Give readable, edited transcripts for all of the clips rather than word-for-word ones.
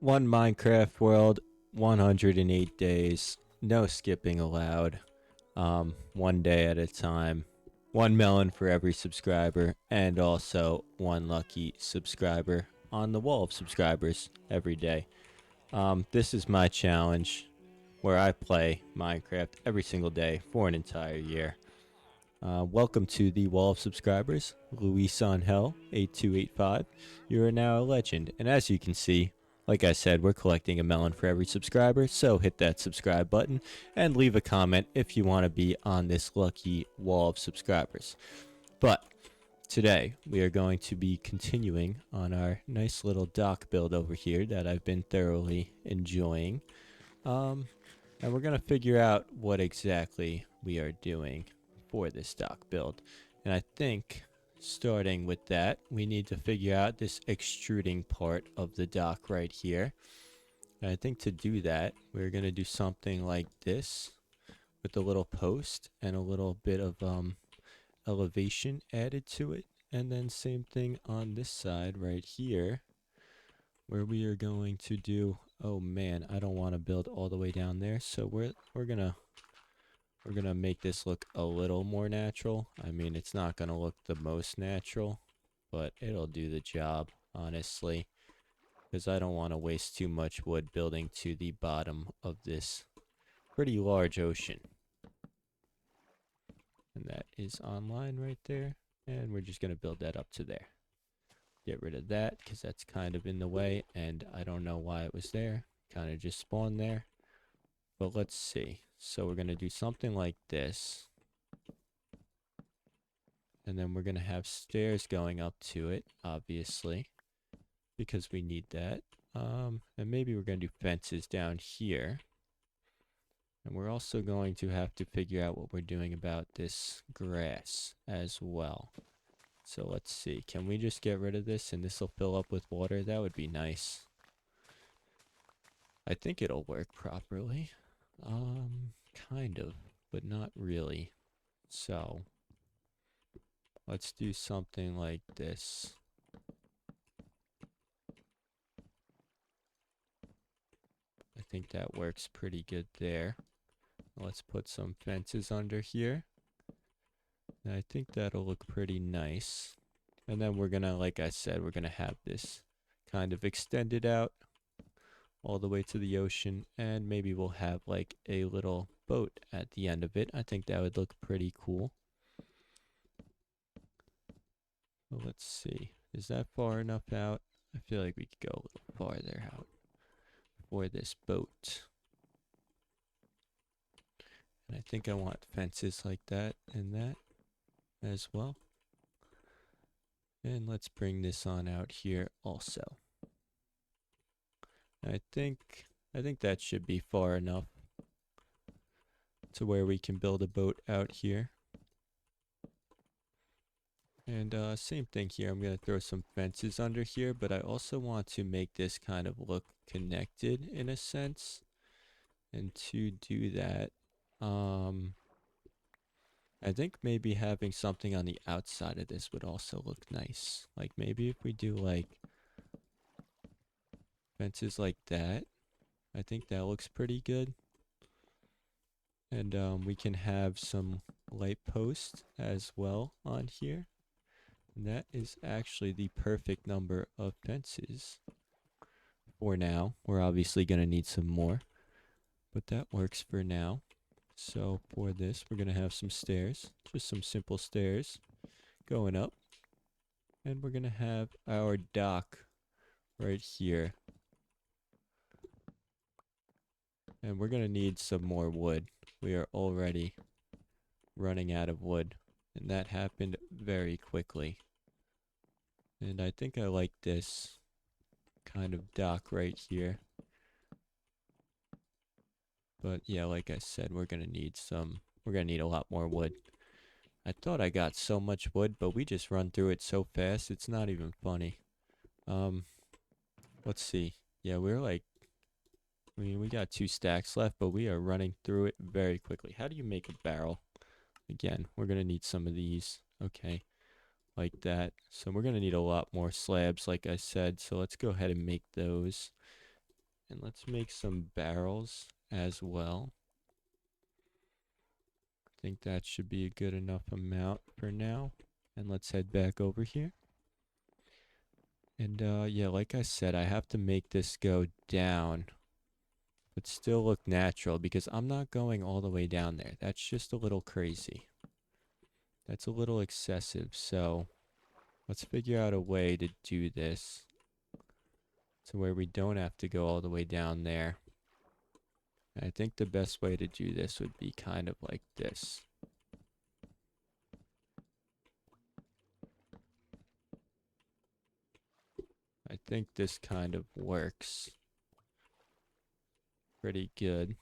One Minecraft world, 108 days, no skipping allowed. One day at a time, one melon for every subscriber, and also one lucky subscriber on the wall of subscribers every day. This is my challenge where I play Minecraft every single day for an entire year. Welcome to the wall of subscribers, Luis Angel 8285. You are now a legend, and as you can see, like I said, we're collecting a melon for every subscriber, so hit that subscribe button and leave a comment if you want to be on this lucky wall of subscribers. But today, we are going to be continuing on our nice little dock build over here that I've been thoroughly enjoying. Um, and we're going to figure out what exactly we are doing for this dock build. And I think starting with that, we need to figure out this extruding part of the dock right here. And I think to do that, we're going to do something like this with a little post and a little bit of elevation added to it. And then same thing on this side right here, where we are going to do, oh man, I don't want to build all the way down there, so we're gonna make this look a little more natural. I mean, it's not gonna look the most natural, but it'll do the job, honestly, because I don't want to waste too much wood building to the bottom of this pretty large ocean. And that is online right there, and we're just gonna build that up to there. Get rid of that because that's kind of in the way, and I don't know why it was there. Kind of just spawned there. But let's see. So we're going to do something like this. And then we're going to have stairs going up to it, obviously, because we need that. And maybe we're going to do fences down here. And we're also going to have to figure out what we're doing about this grass as well. So let's see. Can we just get rid of this and this will fill up with water? That would be nice. I think it'll work properly. Kind of, but not really. So, let's do something like this. I think that works pretty good there. Let's put some fences under here. And I think that'll look pretty nice. And then we're gonna, like I said, we're gonna have this kind of extended out all the way to the ocean. And maybe we'll have like a little boat at the end of it. I think that would look pretty cool. Well, let's see. Is that far enough out? I feel like we could go a little farther out for this boat. And I think I want fences like that and that as well. And let's bring this on out here also. I think that should be far enough to where we can build a boat out here. And same thing here. I'm going to throw some fences under here, but I also want to make this kind of look connected in a sense. And to do that, I think maybe having something on the outside of this would also look nice. Like maybe if we do like fences like that, I think that looks pretty good. And we can have some light posts as well on here. And that is actually the perfect number of fences for now. We're obviously going to need some more, but that works for now. So for this, we're going to have some stairs, just some simple stairs going up. And we're going to have our dock right here. And we're going to need some more wood. We are already running out of wood. And that happened very quickly. And I think I like this kind of dock right here. But yeah, like I said, we're going to need a lot more wood. I thought I got so much wood, but we just run through it so fast, it's not even funny. Let's see. Yeah, I mean, we got 2 stacks left, but we are running through it very quickly. How do you make a barrel? Again, we're going to need some of these. Okay, like that. So we're going to need a lot more slabs, like I said. So let's go ahead and make those. And let's make some barrels as well. I think that should be a good enough amount for now. And let's head back over here. And yeah, like I said, I have to make this go down, but still look natural because I'm not going all the way down there. That's just a little crazy. That's a little excessive. So let's figure out a way to do this to where we don't have to go all the way down there. I think the best way to do this would be kind of like this. I think this kind of works pretty good.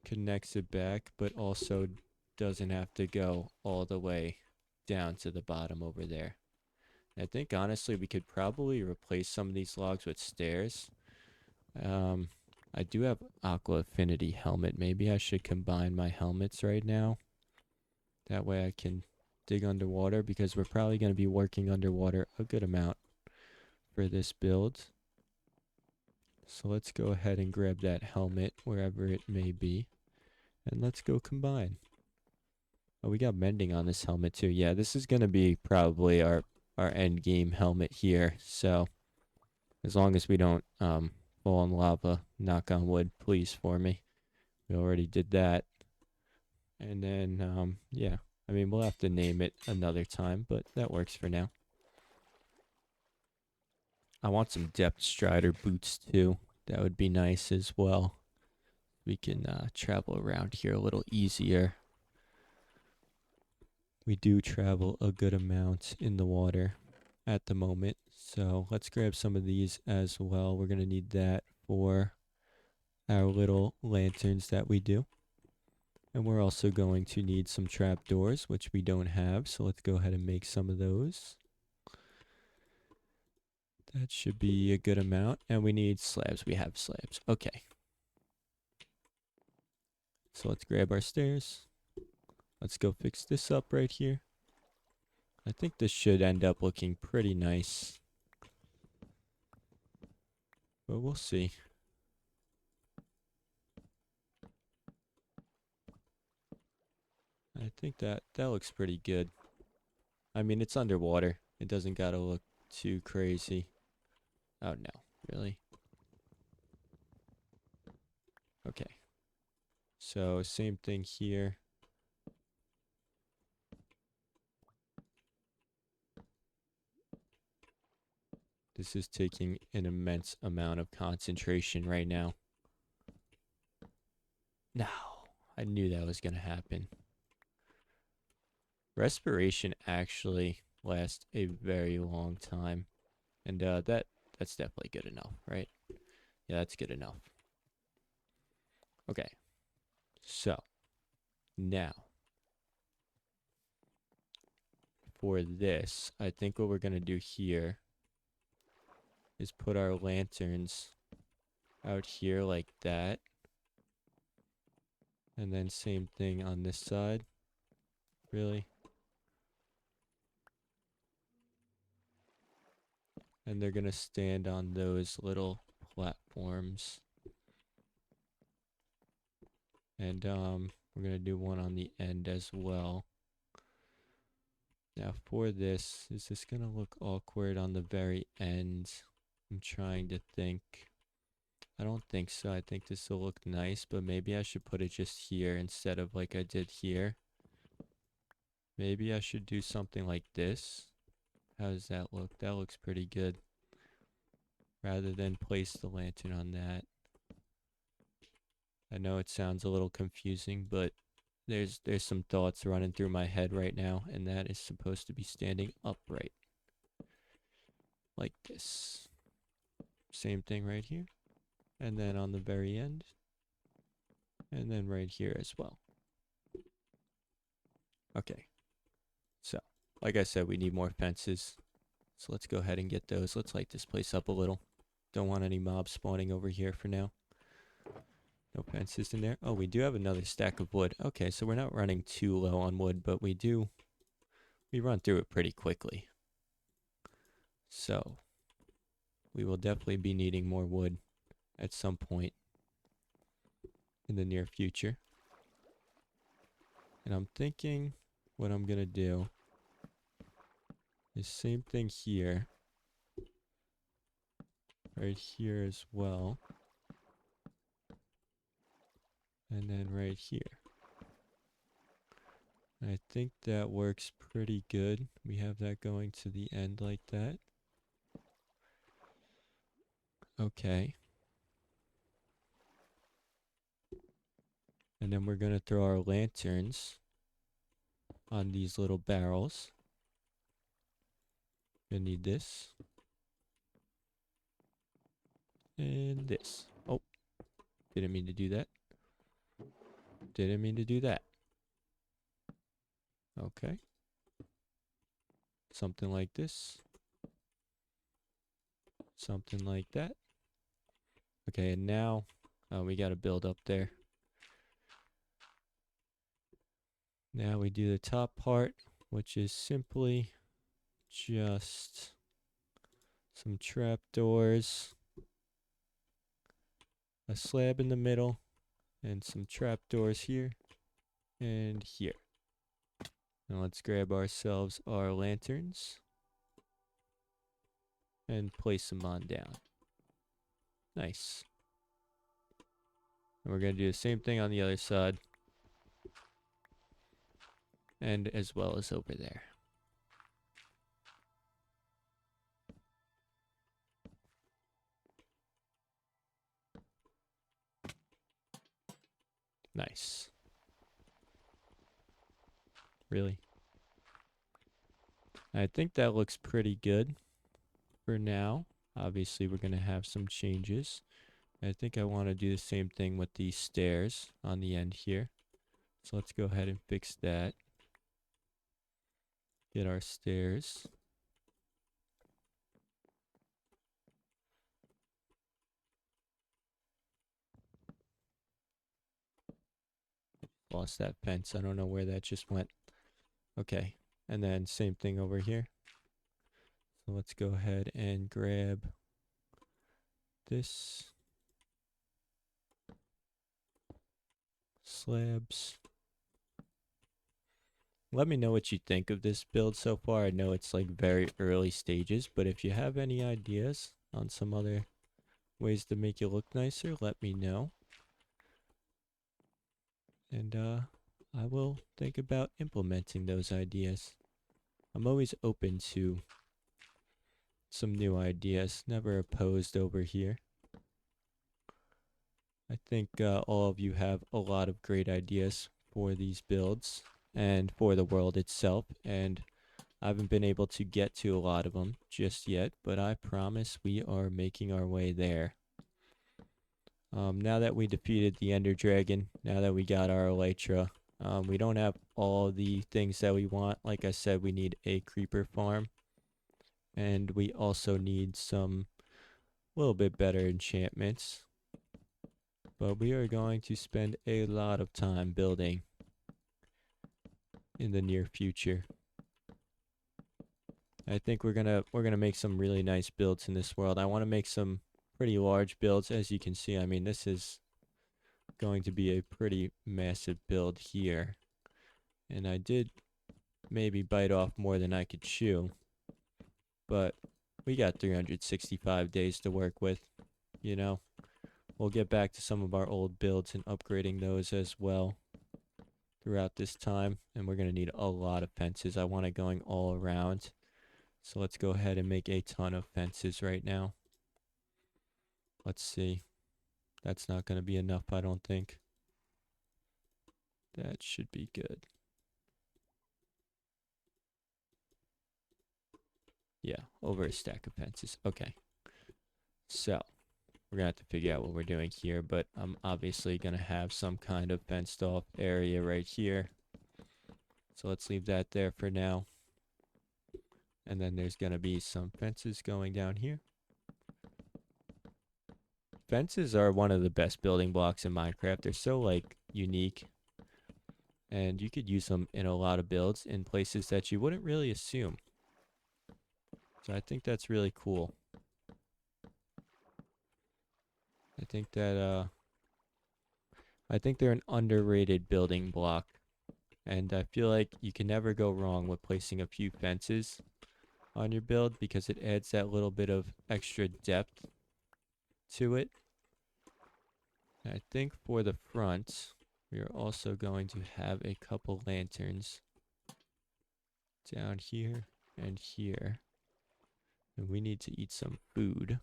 Connects it back, but also doesn't have to go all the way down to the bottom over there. I think honestly we could probably replace some of these logs with stairs. I do have Aqua Affinity helmet. Maybe I should combine my helmets right now. That way I can dig underwater because we're probably going to be working underwater a good amount for this build. So let's go ahead and grab that helmet wherever it may be. And let's go combine. Oh, we got mending on this helmet too. Yeah, this is going to be probably our end game helmet here. So as long as we don't fall in lava, knock on wood, please for me. We already did that. And then yeah, I mean we'll have to name it another time, but that works for now. I want some depth strider boots too. That would be nice as well. We can travel around here a little easier. We do travel a good amount in the water at the moment. So let's grab some of these as well. We're going to need that for our little lanterns that we do. And we're also going to need some trapdoors, which we don't have. So let's go ahead and make some of those. That should be a good amount. And we need slabs. We have slabs. Okay. So let's grab our stairs. Let's go fix this up right here. I think this should end up looking pretty nice. But we'll see. I think that looks pretty good. I mean, it's underwater. It doesn't gotta look too crazy. Oh no, really? Okay. So same thing here. This is taking an immense amount of concentration right now. No, I knew that was gonna happen. Respiration actually lasts a very long time. And that's definitely good enough, right? Yeah, that's good enough. Okay. So, now for this, I think what we're going to do here is put our lanterns out here like that. And then same thing on this side. Really? And they're going to stand on those little platforms. And we're going to do one on the end as well. Now for this, is this going to look awkward on the very end? I'm trying to think. I don't think so. I think this will look nice, but maybe I should put it just here instead of like I did here. Maybe I should do something like this. How does that look? That looks pretty good. Rather than place the lantern on that. I know it sounds a little confusing, but there's some thoughts running through my head right now, and that is supposed to be standing upright. Like this. Same thing right here. And then on the very end. And then right here as well. Okay. So, like I said, we need more fences. So let's go ahead and get those. Let's light this place up a little. Don't want any mobs spawning over here for now. No fences in there. Oh, we do have another stack of wood. Okay, so we're not running too low on wood, but we run through it pretty quickly. So, we will definitely be needing more wood at some point in the near future. And I'm thinking what I'm gonna do is same thing here. Right here as well. And then right here. I think that works pretty good. We have that going to the end like that. Okay. And then we're going to throw our lanterns on these little barrels. Gonna need this. And this. Oh, didn't mean to do that. Didn't mean to do that. Okay. Something like this. Something like that. Okay, and now we got to build up there. Now we do the top part, which is simply just some trapdoors, a slab in the middle, and some trapdoors here and here. Now let's grab ourselves our lanterns and place them on down. Nice. And we're going to do the same thing on the other side. And as well as over there. Nice. Really? I think that looks pretty good for now. Obviously, we're going to have some changes. I think I want to do the same thing with these stairs on the end here. So let's go ahead and fix that. Get our stairs. Lost that fence. I don't know where that just went. Okay. And then same thing over here. So let's go ahead and grab this. Slabs. Let me know what you think of this build so far. I know it's like very early stages, but if you have any ideas on some other ways to make it look nicer, let me know. And I will think about implementing those ideas. I'm always open to some new ideas, never opposed over here. I think all of you have a lot of great ideas for these builds and for the world itself, and I haven't been able to get to a lot of them just yet, but I promise we are making our way there. Now that we defeated the Ender Dragon, now that we got our Elytra, we don't have all the things that we want. Like I said, we need a creeper farm, and we also need some little bit better enchantments. But we are going to spend a lot of time building in the near future. I think we're gonna make some really nice builds in this world. I want to make some pretty large builds. As you can see, I mean, this is going to be a pretty massive build here. And I did maybe bite off more than I could chew. But we got 365 days to work with, you know. We'll get back to some of our old builds and upgrading those as well throughout this time. And we're going to need a lot of fences. I want it going all around. So let's go ahead and make a ton of fences right now. Let's see. That's not going to be enough, I don't think. That should be good. Yeah, over a stack of fences. Okay. So, we're going to have to figure out what we're doing here, but I'm obviously going to have some kind of fenced off area right here. So let's leave that there for now. And then there's going to be some fences going down here. Fences are one of the best building blocks in Minecraft. They're so, like, unique. And you could use them in a lot of builds in places that you wouldn't really assume. So I think that's really cool. think that I think they're an underrated building block. And I feel like you can never go wrong with placing a few fences on your build because it adds that little bit of extra depth to it. And I think for the front, we are also going to have a couple lanterns down here and here. And we need to eat some food.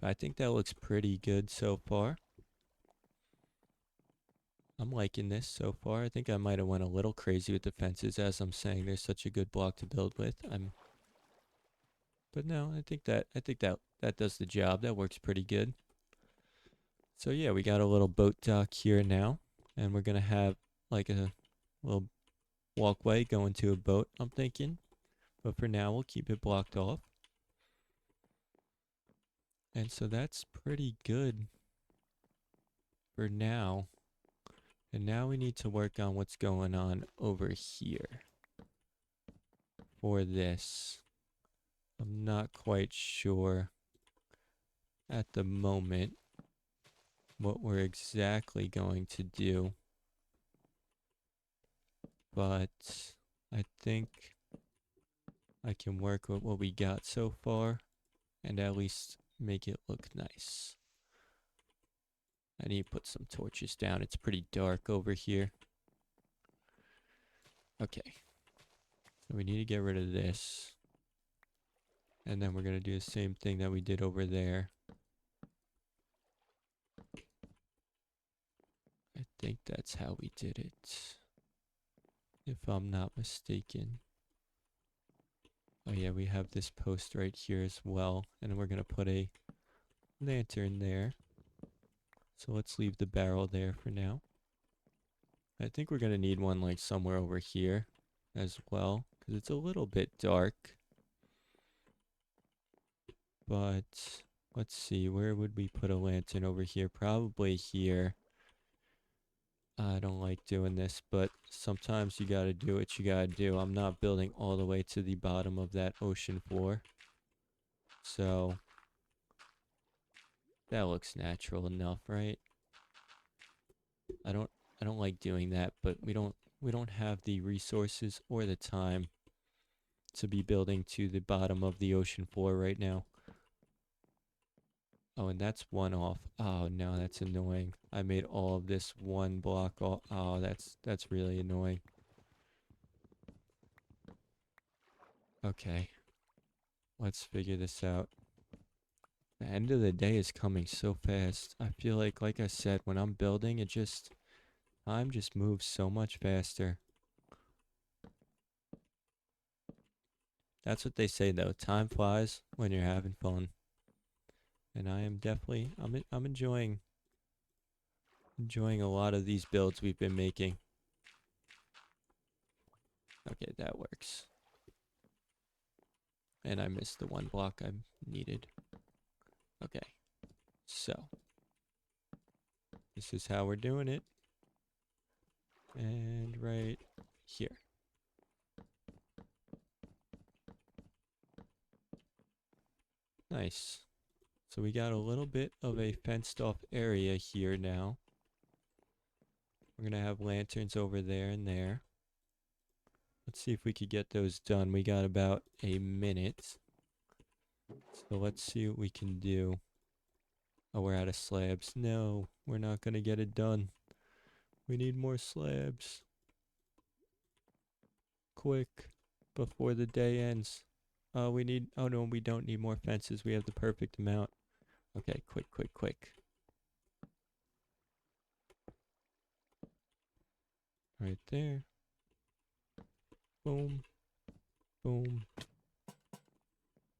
I think that looks pretty good so far. I'm liking this so far. I think I might have went a little crazy with the fences as I'm saying they're such a good block to build with. But no, I think that does the job. That works pretty good. So yeah, we got a little boat dock here now, and we're gonna have like a little walkway going to a boat, I'm thinking. But for now, we'll keep it blocked off. And so that's pretty good for now. And now we need to work on what's going on over here for this. I'm not quite sure at the moment what we're exactly going to do, but I think I can work with what we got so far and at least make it look nice. I need to put some torches down. It's pretty dark over here. Okay. So we need to get rid of this. And then we're going to do the same thing that we did over there. I think that's how we did it, if I'm not mistaken. Oh yeah, we have this post right here as well. And we're going to put a lantern there. So let's leave the barrel there for now. I think we're going to need one like somewhere over here as well, because it's a little bit dark. But let's see, where would we put a lantern over here? Probably here. I don't like doing this, but sometimes you gotta do what you gotta do. I'm not building all the way to the bottom of that ocean floor. So that looks natural enough, right? I don't like doing that, but we don't have the resources or the time to be building to the bottom of the ocean floor right now. Oh, and that's one off. Oh no, that's annoying. I made all of this one block off. Oh, that's really annoying. Okay. Let's figure this out. The end of the day is coming so fast. I feel like I said, when I'm building, time just moves so much faster. That's what they say though. Time flies when you're having fun. And I am definitely, I'm enjoying a lot of these builds we've been making. Okay, that works. And I missed the one block I needed. Okay, so this is how we're doing it. And right here. Nice. So we got a little bit of a fenced off area here now. We're going to have lanterns over there and there. Let's see if we could get those done. We got about a minute. So let's see what we can do. Oh, we're out of slabs. No, we're not going to get it done. We need more slabs. Quick, before the day ends. Oh no, we don't need more fences. We have the perfect amount. Okay, quick. Right there. Boom. Boom.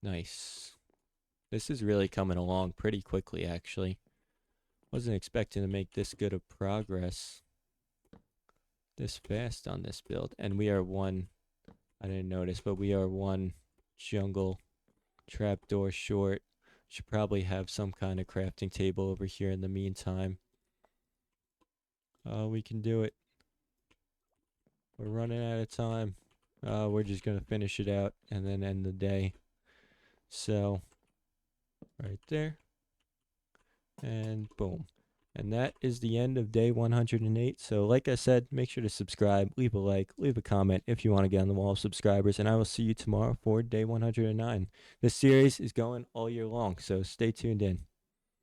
Nice. This is really coming along pretty quickly, actually. Wasn't expecting to make this good of progress this fast on this build. And we are I didn't notice, but we are one jungle trapdoor short. Should probably have some kind of crafting table over here in the meantime. We can do it. We're running out of time. We're just going to finish it out and then end the day. So, right there. And boom. And that is the end of day 108. So, like I said, make sure to subscribe, leave a like, leave a comment if you want to get on the wall of subscribers. And I will see you tomorrow for day 109. This series is going all year long, so stay tuned in.